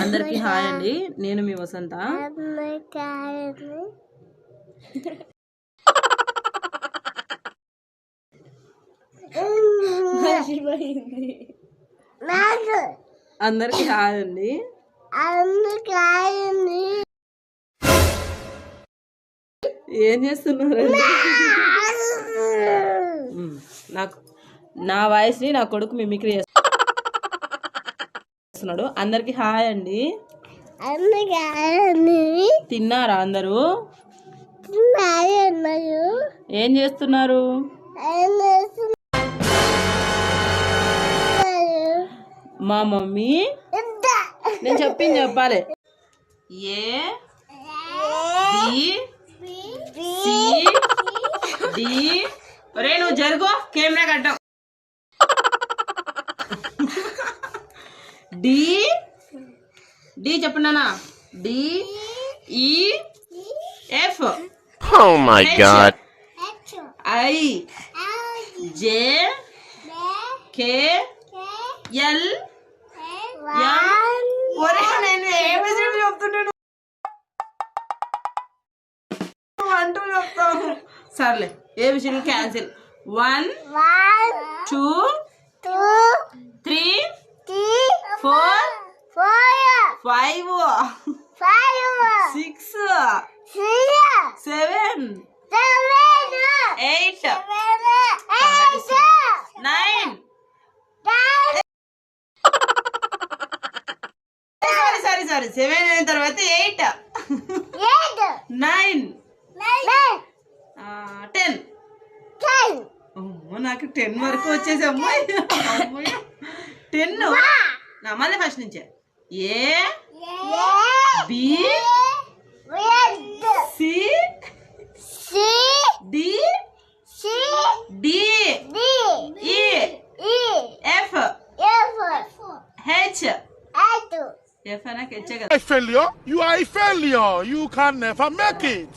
అందరికి హాయ్ అండి, నేను మీ వసంత. అందరికి హాయ్ అండి. ఏం చేస్తున్నారండి? నాకు నా వాయిస్ ని నా కొడుకు మిమిక్రీ చేస్తున్నాడు. అందరికి హాయ్ అండి. తిన్నారా అందరూ? ఏం చేస్తున్నారు? మా మమ్మీ నేను చెప్పింది చెప్పాలి. A B C D. ఒరే నువ్వు జరుగు, కెమెరా కట్టావు. డి డి చెప్పండి. D E F. Oh my God. I J K L M. ఒరే నేను ఏబిసిడి చెప్తున్నాను, అంటూ చెప్తాను. సర్లే, ఏబిసిడి క్యాన్సిల్. 1 2 3 4 5 6 7 8 9. సారీ 7 అయిన తర్వాత 8 9 10. నాకు 10 వరకు వచ్చేసి అమ్మాయి 10. మళ్ళీ ఫస్ట్ నుంచే. A B C D D E F H. F నాకు హెచ్ కదా. Failure? You are a failure. You can never make it.